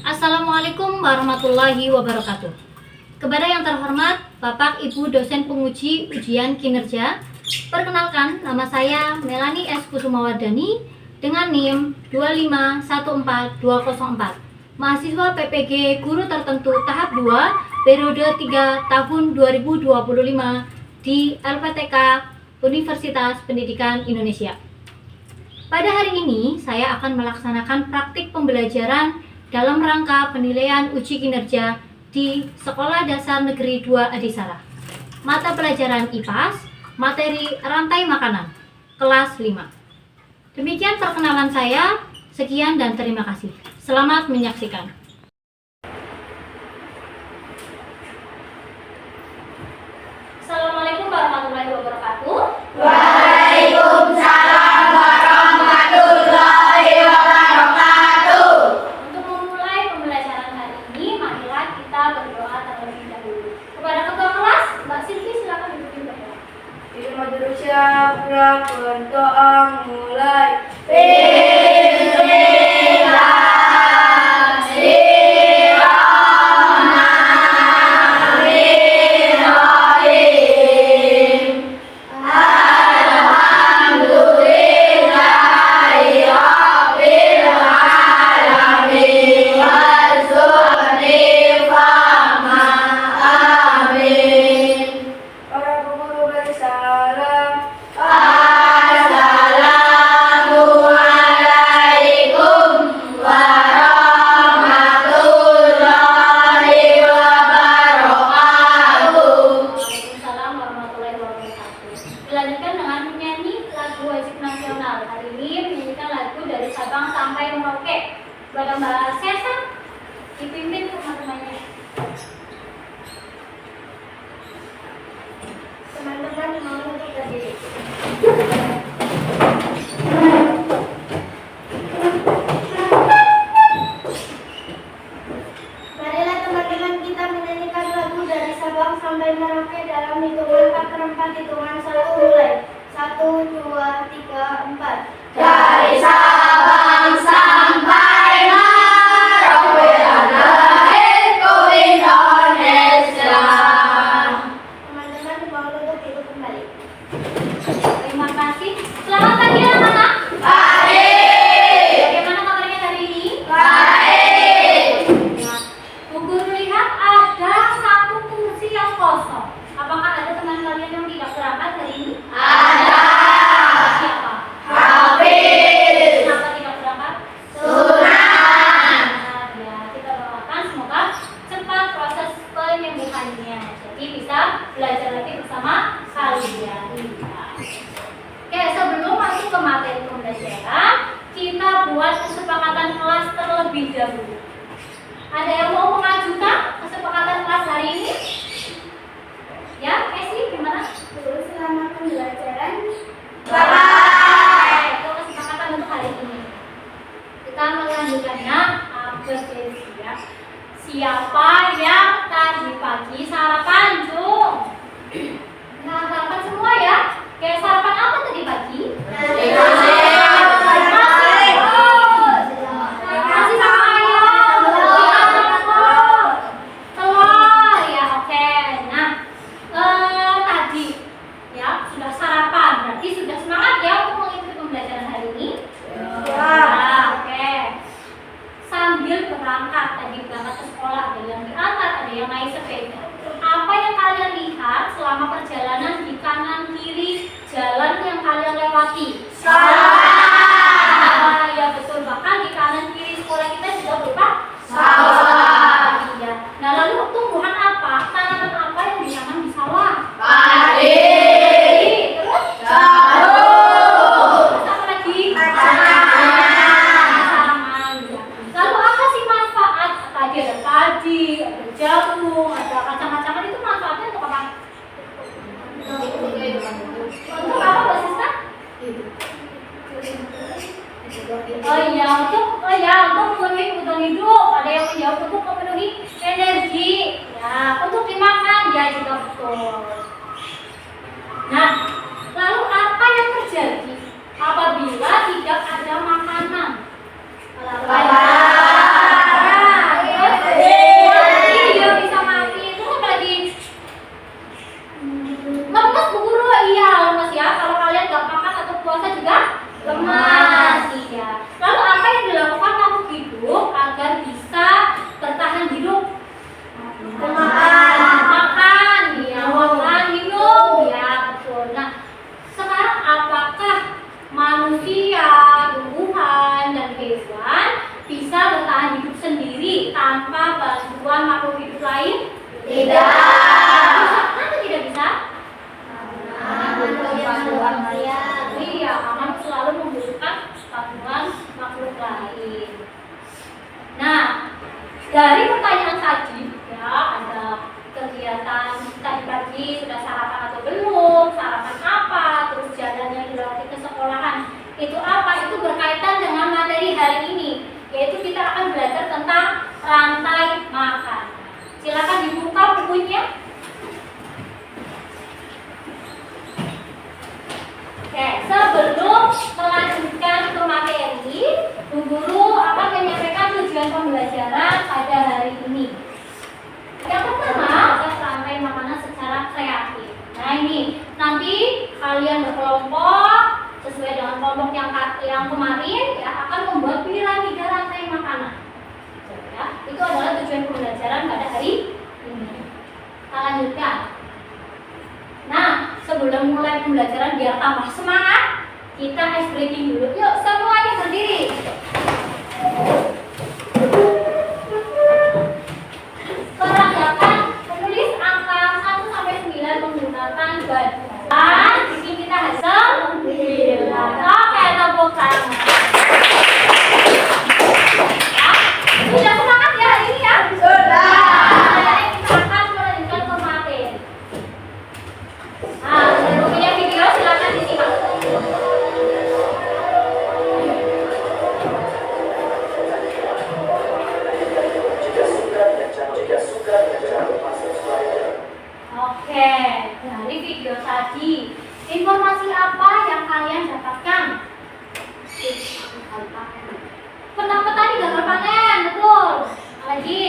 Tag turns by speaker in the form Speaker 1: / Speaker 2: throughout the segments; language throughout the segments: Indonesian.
Speaker 1: Assalamualaikum warahmatullahi wabarakatuh. Kepada yang terhormat Bapak Ibu dosen penguji ujian kinerja, perkenalkan nama saya Melani S. Kusumawardani dengan NIM 2514204, mahasiswa PPG Guru Tertentu tahap 2 periode 3 tahun 2025 di LPTK Universitas Pendidikan Indonesia. Pada hari ini saya akan melaksanakan praktik pembelajaran dalam rangka penilaian uji kinerja di Sekolah Dasar Negeri 2 Adisara. Mata pelajaran IPAS, materi rantai makanan, kelas 5. Demikian perkenalan saya. Sekian dan terima kasih. Selamat menyaksikan. Assalamualaikum warahmatullahi wabarakatuh.
Speaker 2: Waalaikumsalam warahmatullahi wabarakatuh.
Speaker 1: Untuk memulai pembelajaran hari ini, marilah kita berdoa terlebih dahulu. Kepada ketua kelas, Mbak Silvi, silakan dipimpin berdoa.
Speaker 2: Bismillahirrahmanirrahim. Berdoa mulai.
Speaker 1: Dilanjutkan dengan menyanyi lagu wajib nasional. Hari ini menyanyikan lagu dari Sabang sampai Merauke. Kepada Mbak Sesa, dipimpin teman-temannya. Teman-teman mau untuk berdiri.
Speaker 3: Marilah teman-teman kita menyanyikan lagu dari Sabang sampai Merauke dalam hitungan 4/4, hitungan 1 mulai. 1, 2, 3, 4.
Speaker 2: Dari Sabang sampai Merauke lahirku Indonesia.
Speaker 3: Teman-teman mau duduk kembali.
Speaker 1: Terima kasih. Selamat pagi anak-anak.
Speaker 2: Baik.
Speaker 1: Bagaimana kabarnya hari ini?
Speaker 2: Baik.
Speaker 1: Nah, Bu Guru lihat ada satu kursi yang kosong. Apakah ada teman kalian yang tidak berangkat hari ini?
Speaker 2: Ada.
Speaker 1: Siapa?
Speaker 2: Hafiz.
Speaker 1: Kenapa tidak berangkat?
Speaker 2: Sunan.
Speaker 1: Nah, ya, kita doakan semoga cepat proses penyembuhannya. Jadi bisa belajar lagi bersama kalian. Oke, sebelum masuk ke materi pembelajaran, kita buat kesepakatan kelas terlebih dahulu. Ada yang mau mengajukan kesepakatan kelas hari ini? Ya, Esi, gimana?
Speaker 3: Guru, selamat pembelajaran.
Speaker 2: Bye.
Speaker 1: Itu kesepakatan untuk hari ini. Kita melanjutkannya ya. Siapa yang tadi pagi sarapan, Jung? Nah, sarapan semua ya. Kayak sarapan apa tadi pagi? Nasi sama ayam. Telur ya, oke. Nah, tadi ya sudah sarapan, berarti sudah semangat ya untuk mengikuti pembelajaran hari ini. Nah, oke. Sambil berangkat tadi berangkat ke sekolah, ada yang diantar, ada yang naik sepeda. Apa yang kalian lihat selama perjalanan di kanan kiri jalan yang kalian lewati? Nah, ya betul, bahkan di kanan kiri sekolah kita juga berupa sawah. Iya. Nah, lalu tumbuhan apa? Tanaman apa yang ditanam di sawah?
Speaker 2: Padi.
Speaker 1: Terus?
Speaker 2: Jagung.
Speaker 1: Terus apa lagi?
Speaker 2: Kacang.
Speaker 1: Kacang, ya. Lalu apa sih manfaat? Tadi ada padi, ada jagung, ada kacang-kacangan, itu manfaatnya untuk apa? Untuk apa, Mbak Siska? tanpa bantuan makhluk hidup lain?
Speaker 2: Tidak.
Speaker 1: Kenapa tidak bisa? Iya, karena selalu membutuhkan bantuan makhluk lain. Nah, dari pertanyaan tadi, ya ada kegiatan tadi pagi sudah sarapan atau belum, sarapan apa, terus jalannya dilewati ke sekolahan, itu apa? Itu berkaitan dengan materi hari ini, yaitu kita akan belajar tentang rantai makan. Silakan dibuka bukunya. Oke, sebelum melanjutkan ke materi, Bu Guru akan menyampaikan tujuan pembelajaran pada hari ini. Yang pertama, proses rantai makanan secara kreatif. Nah ini, nanti kalian berkelompok sesuai dengan kelompok yang kemarin ya akan membuat piramida rantai makanan. Ya, itu adalah tujuan pembelajaran pada hari ini. Kita lanjutkan. Nah, sebelum mulai pembelajaran biar tambah semangat, kita ice breaking dulu. Yuk, semuanya berdiri. Peragakan menulis angka 1 sampai 9 menggunakan badan. Di sini kita hasil 9. Oke, tepuk tangan. Ya, sudah semangat ya hari ini ya?
Speaker 2: Sudah.
Speaker 1: Kita akan melanjutkan ke materi. Nah, untuk punya video silakan disimak. Oke, dari video tadi, informasi apa yang kalian dapatkan? Petani gagal panen, betul. Lagi.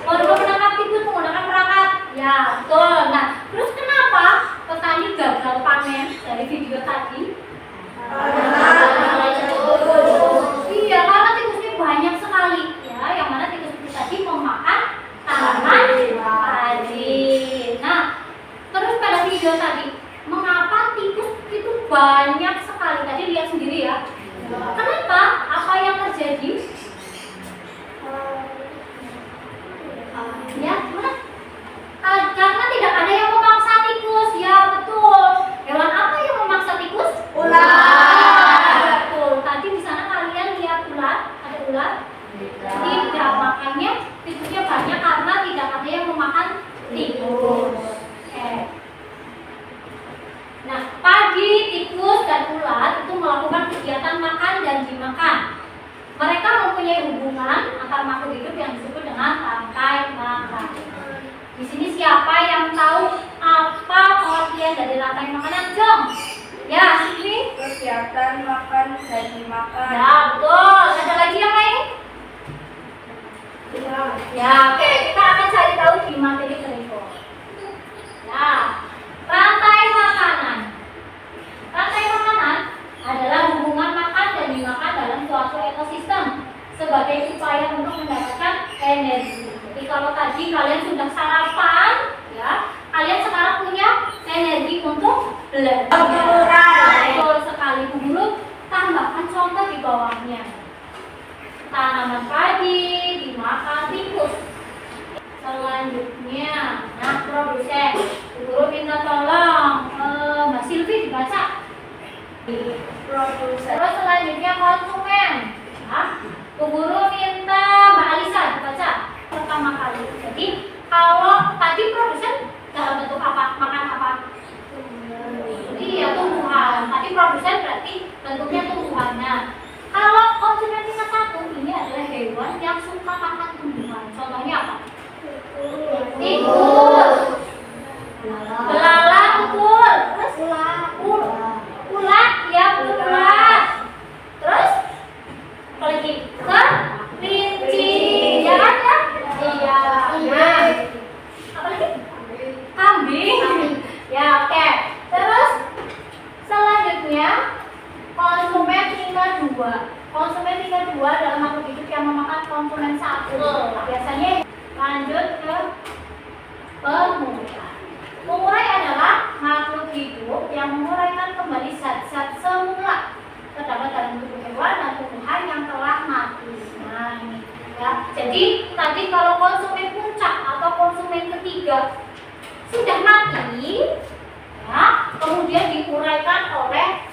Speaker 1: Warga menangkap tikus menggunakan perangkap. Ya, betul. Nah, terus kenapa petani gagal panen dari video tadi? Iya, karena tikusnya banyak sekali. Ya, yang mana tikus itu tadi memakan tanaman padi. Nah, terus pada video tadi, mengapa tikus itu banyak sekali? Tadi lihat sendiri ya. Kenapa? Apa yang terjadi? Ya, gimana? Karena tidak ada yang memaksa tikus. Ya, betul. Hewan apa yang memaksa tikus?
Speaker 2: Ular.
Speaker 1: Betul. Tadi di sana kalian lihat ular? Ada ular? Tidak. Makanya tikusnya banyak karena tidak ada yang memakan tikus. Oke. Nah, padi, tikus, dan ular itu melakukan kegiatan makan dan dimakan. Mereka mempunyai hubungan antar makhluk hidup yang disebut dengan rantai makan. Di sini siapa yang tahu apa pengertian dari rantai makanan, Jom? Ya, sini.
Speaker 2: Kegiatan makan dan dimakan.
Speaker 1: Ya, betul. Ada lagi yang lain? Ya, oke. Kita akan cari tahu di materi berikut. Nah, rantai makanan. Rantai makanan adalah hubungan makan dan dimakan dalam suatu ekosistem sebagai upaya untuk mendapatkan energi. Jadi kalau tadi kalian sudah sarapan, ya, kalian sekarang punya energi untuk belajar. Betul sekali, Bu Guru. Tambahkan contoh di bawahnya. Tanaman padi dimakan tikus. Selanjutnya, nah produsen, Bu Guru minta tolong Mbak Silvi dibaca.
Speaker 2: Produsen.
Speaker 1: Terus selanjutnya konsumen. Nah, Bu Guru minta Mbak Alisa dibaca pertama kali. Jadi kalau tadi produsen dalam bentuk apa? Makan apa? Iya, tumbuhan. Tadi produsen berarti bentuknya tumbuhan. Nah, kalau konsumen tingkat 1 ini adalah hewan yang suka makan tumbuhan. Contohnya apa? Tikus. Belalang, betul. Terus ulat, ya ulat. Terus apa lagi? Kelinci, ya kan ya? Iya. Nah, apa lagi? Kambing. Ya, oke. Terus selanjutnya konsumen tingkat 2. Konsumen tingkat 2 adalah makhluk hidup yang memakan konsumen 1. Biasanya lanjut ke pengurai. Pengurai adalah makhluk hidup yang menguraikan kembali zat-zat semula terdapat dalam tubuh hewan dan tumbuhan yang telah mati. Nah, Jadi tadi kalau konsumen puncak atau konsumen ketiga sudah mati, ya, kemudian diuraikan oleh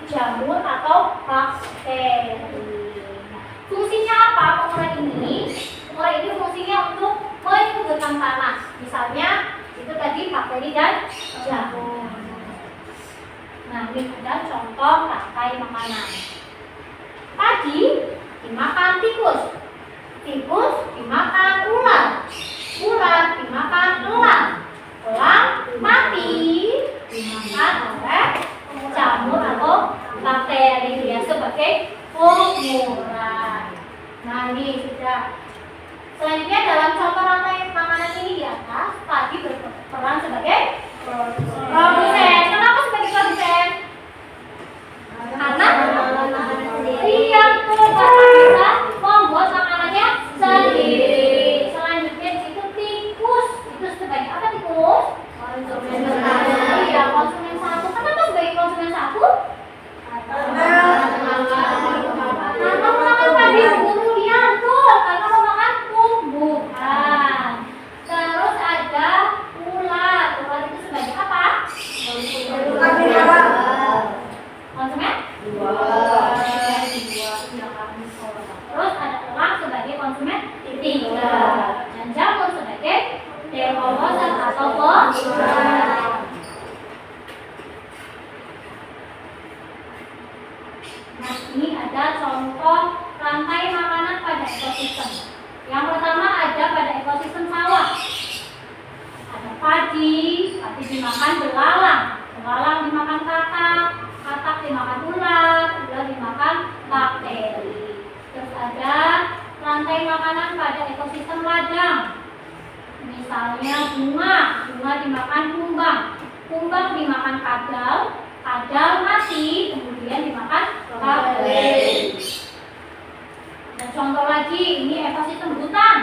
Speaker 1: jamur atau bakteri. Fungsinya apa pengurai ini? Pengurai ini fungsinya untuk menyuburkan tanah. Misalnya itu tadi bakteri dan jamur. Nah, ini ada contoh rantai makanan. Tadi dimakan tikus, tikus dimakan ular, ular dimakan elang, elang mati dimakan oleh jamur atau bakteri ya sebagai pengurai. Nah, ini sudah. Selanjutnya dalam contoh rantai makanan ini di atas tadi berperan sebagai produsen. Kenapa sebagai produsen? Karena dia tuh bisa membuat makanannya sendiri. Selanjutnya di situ tikus. Itu sebagai apa tikus? Konsumen. Iya, konsumen satu. Kenapa sebagai konsumen satu? Karena memakan padi durian tuh, karena memakan tumbuhan. Terus ada ular. Ular itu sebagai apa? Konsumen? Terus ada elang sebagai konsumen tiga. Dan jamur sebagai dekomoser atau pengurai. Nah, ini ada contoh rantai makanan pada ekosistem. Yang pertama ada pada ekosistem sawah. Ada padi, padi dimakan belalang, belalang dimakan katak, katak dimakan ular, ular dimakan bakteri. Terus ada rantai makanan pada ekosistem ladang. Misalnya bunga, bunga dimakan kumbang, kumbang dimakan kadal, kadal mati, kemudian dimakan bakteri. Dan contoh lagi, ini ekosistem hutan.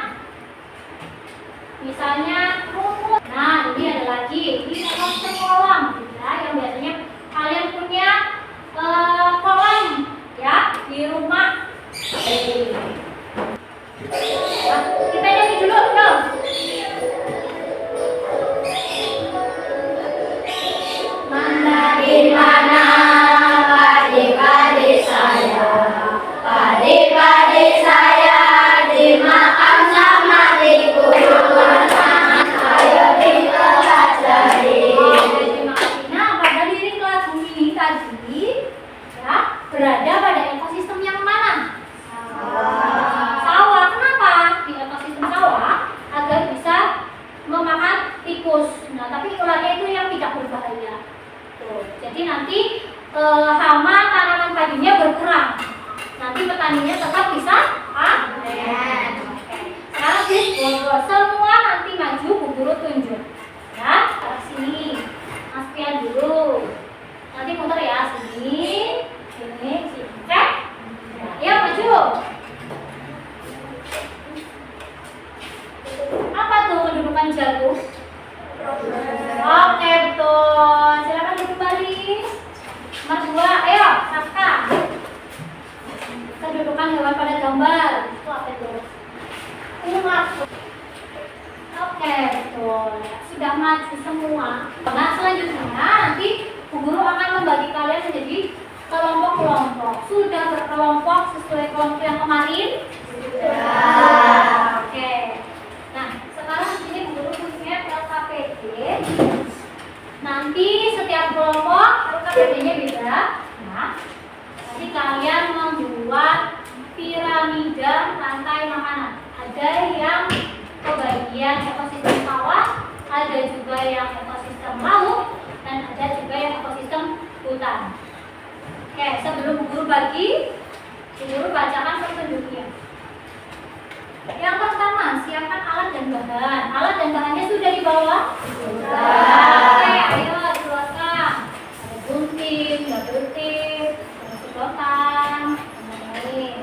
Speaker 1: Misalnya rumput. Nah, ini ada lagi, ini ekosistem kolam, ya, yang biasanya kalian punya kolam, ya, di rumah. Nah, kita nyanyi dulu, yuk.
Speaker 2: Di mana padi-padi saya, padi-padi saya dimakan sama tikus. Ayo kita pelajari.
Speaker 1: Terima kasih. Nah, pada lirik lagu ini tadi, ya, berada pada ekosistem yang mana? Sawah. Kenapa? Di ekosistem sawah agar bisa memakan tikus. Nah, tapi ularnya itu yang tidak berbahaya. Jadi nanti hama tanaman padinya berkurang. Nanti petaninya tetap bisa panen. Sekarang semua nanti maju, Bu Guru tunjuk. Ya, ke sini. Mas Pian dulu. Nanti muter ya, sini, sini, sini. Cek. Ya, maju. Apa tuh kedudukan jago? Oke, betul. Silakan duduk balik. Nomor 2, ayo, Kafka. Kedudukan hewan pada gambar. Itu apa itu? Umat. Oke, betul. Sudah maju semua. Nah, selanjutnya nanti Bu Guru akan membagi kalian menjadi kelompok-kelompok. Sudah berkelompok sesuai kelompok yang kemarin? Sudah. Oke. Nah, sekarang di sini Bu Guru punya LKPD. Nanti setiap kelompok LKPD-nya beda. Nah, nanti kalian membuat piramida rantai makanan. Ada yang kebagian ekosistem sawah, ada juga yang ekosistem laut, dan ada juga yang ekosistem hutan. Oke, sebelum Bu Guru bagi, Bu Guru bacakan petunjuknya. Yang pertama, siapkan alat dan bahan. Alat dan bahannya sudah dibawa? Sudah. Oke, ayo keluarkan. Ada gunting, double tip, ada sedotan, dan lain-lain.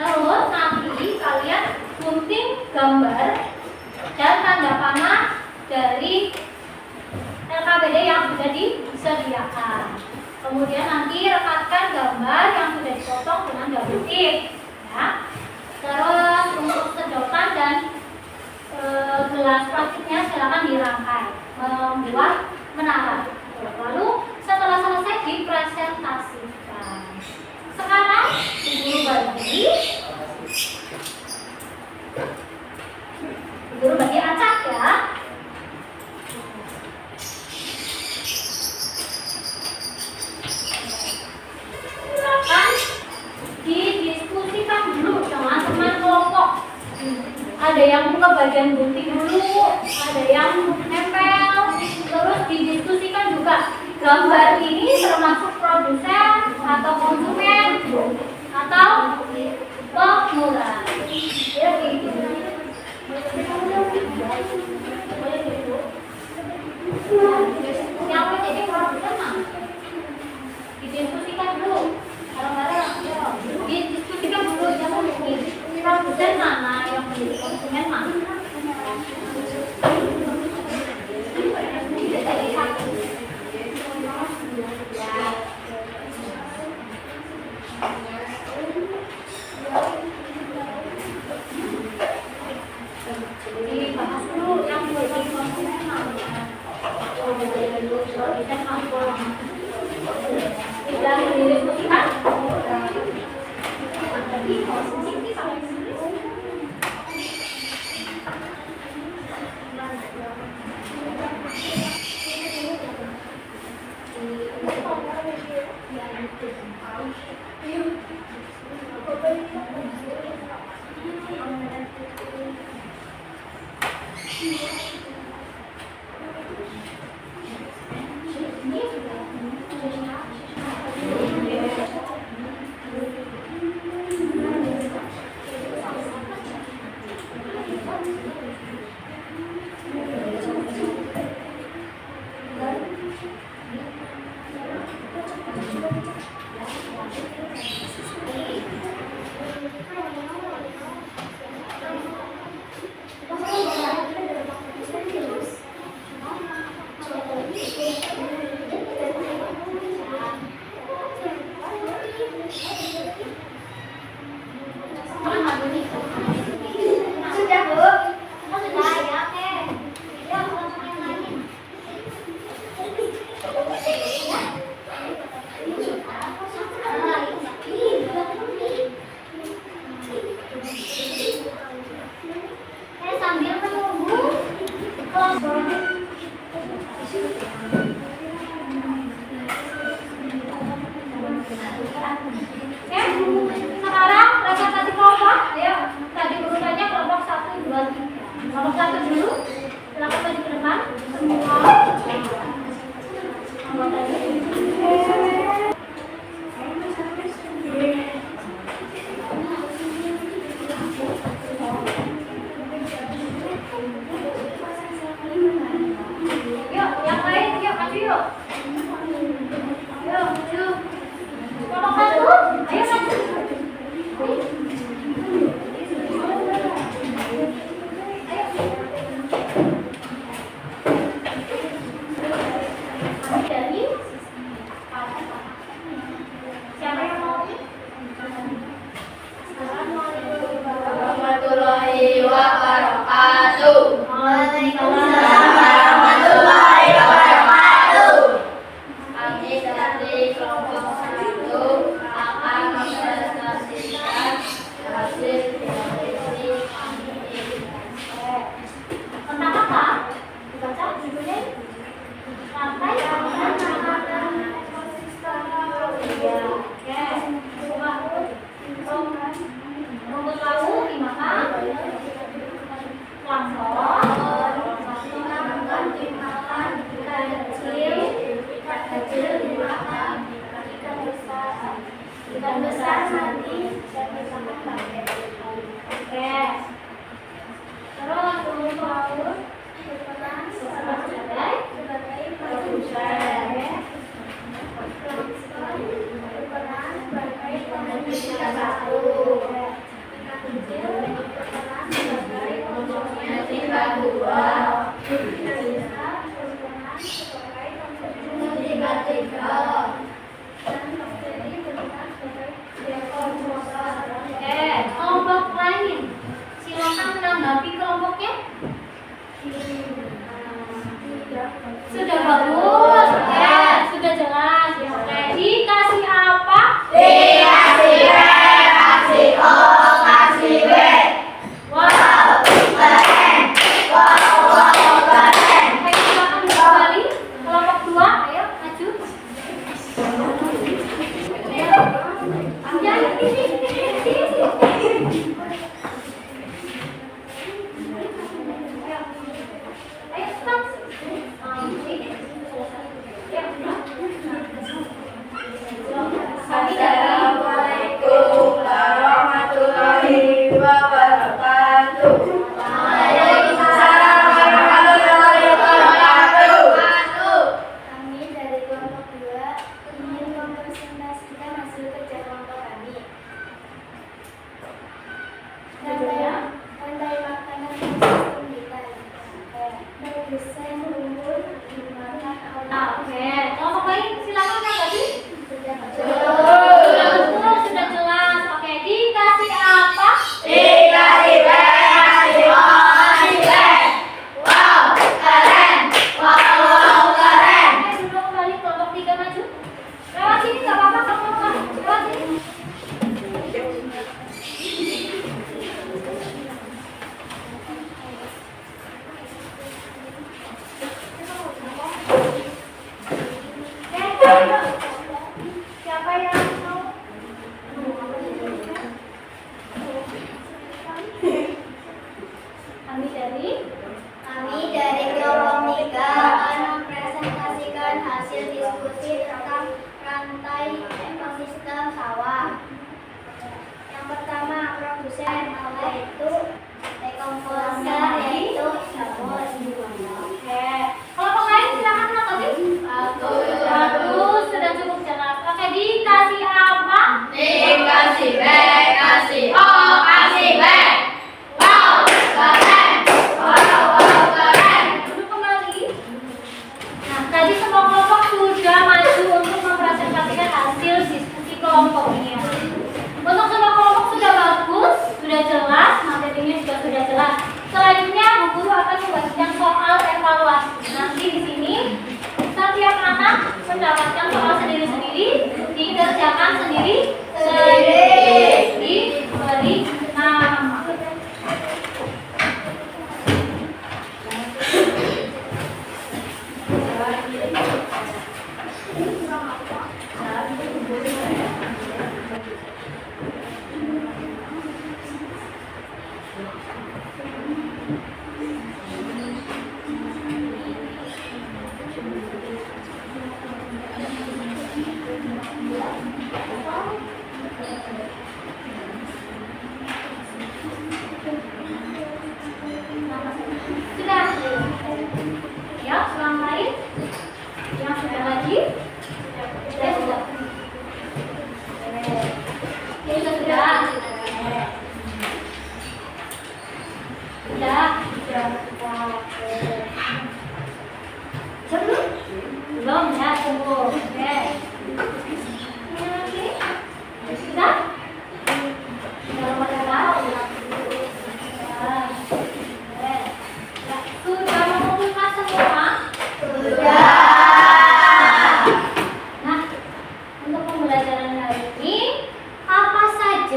Speaker 1: Terus nanti kalian gunting gambar dan tanda panah dari LKPD yang sudah disediakan. Kemudian nanti rekatkan gambar yang sudah dipotong dengan double tip, ya. Terus silakan dirangkai membuat menara. Lalu setelah selesai dipresentasikan. Sekarang Guru bagi acak ya. Silakan didiskusikan dulu dengan teman kelompok. Ada yang buka bagian gunting dulu, ada yang nempel, terus didiskusikan juga gambar ini termasuk produsen atau konsumen atau pemurah. Ya, gitu. Yang menjadi produsen mana? Didiskusikan dulu. Didiskusikan dulu yang menjadi produsen mana, yang menjadi konsumen mana. Jadi bahas dulu yang menjadi konsumen mana. Tidak didiskusikan. Sudah, Bu. Sudah, ya, oke. Ya, langsung yang lain. Sambil menunggu sekarang presentasi kelompok. Ayo, tadi urutannya kelompok 1, 2, 3. Kelompok 1 dulu, silakan maju ke depan. Semua yuk, yang lain, yuk, maju yuk. Yuk, maju. Kelompok 1, ayo maju. Dari siapa yang mau? Assalamualaikum warahmatullahi wabarakatuh. Waalaikumsalam warahmatullahi wabarakatuh. Kami dari kelompok 1 akan mempresentasikan hasil diskusi kami. Tentang apa? Dibaca judulnya. Sampai rumput laut dimakan, plankton dimakan, ikan kecil dimakan, ikan besar mati dan dimakan pakai. Oke. Terus rumput laut berperan sebagai produsen. Berperan sebagai pembuat satu. Ikan kecil berperan sebagai konsumen tingkat 2. Ikan besar berperan sebagai konsumen tingkat 3. Dan bakteri berperan sebagai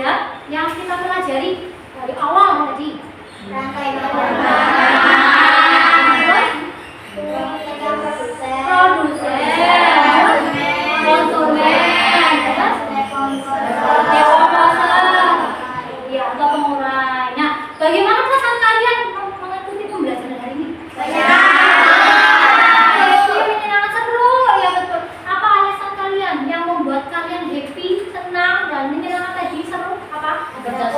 Speaker 1: saja yang kita pelajari dari awal tadi?
Speaker 3: Rantai
Speaker 1: produsen, konsumen, developer, ya atau pengurai. Nah, bagaimana perasaan kalian mengikuti pembelajaran hari ini? Menyenangkan, seru, ya betul. Apa alasan kalian yang membuat kalian happy, senang, dan menyenangkan tadi? Seru apa? Kerja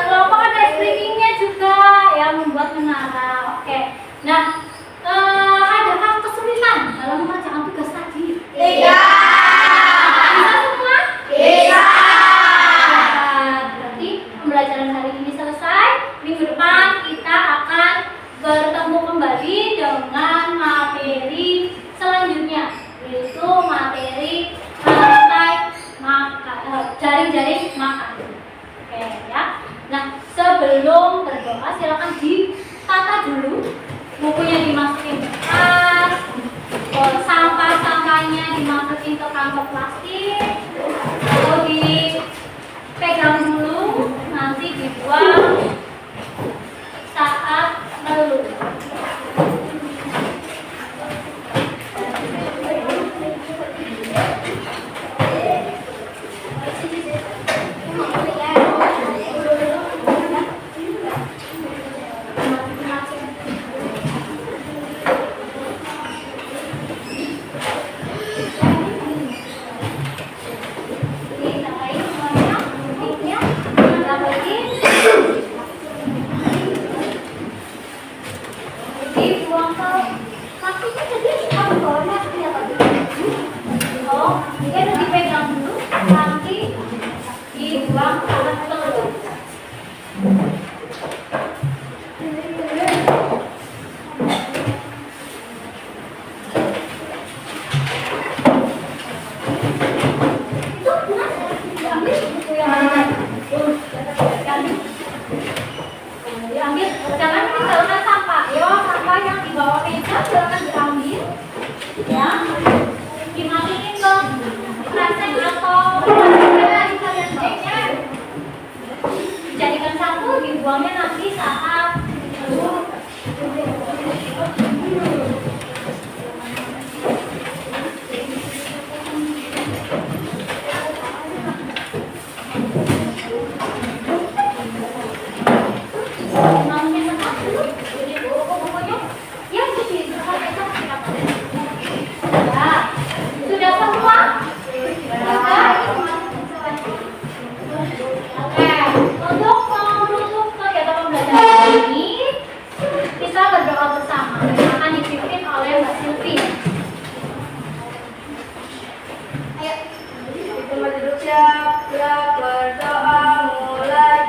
Speaker 1: kelompok ada speakingnya juga yang membuat menara. Oke. Nah, adakah kesulitan dalam mengerjakan tugas tadi? Bisa semua? Berarti pembelajaran hari ini selesai. Minggu depan kita akan bertemu kembali dengan materi selanjutnya, yaitu materi rantai jaring-jaring makan. Oke ya. Nah, sebelum berdoa silakan ditata dulu, bukunya dimasukin ke tas, sampah-sampahnya dimasukin ke kantong plastik, lalu dipegang dulu, nanti dibuang saat melulu. Dibuang ke plastiknya, jadi kamu bawanya seperti apa? Oh, ini harus dipegang dulu, nanti dibuang ke atas telur. Diambil buku yang mana? Diambil, jangan meninggalkan sampah. Yo, sampah yang di bawah meja silakan diambil. Ya, dimasukin ke kresek atau di kalian baiknya. Dijadikan satu, dibuangnya nanti saat sudah semua? Oke, untuk menutup kegiatan pembelajaran ini, kita berdoa bersama. Akan dipimpin oleh Mbak Silvi. Ayo, kita duduk siap, berdoa mulai.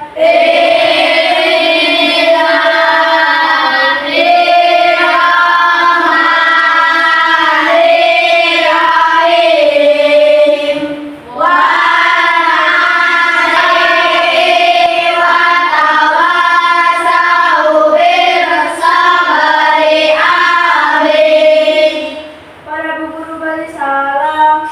Speaker 3: Para bu guru beri salam.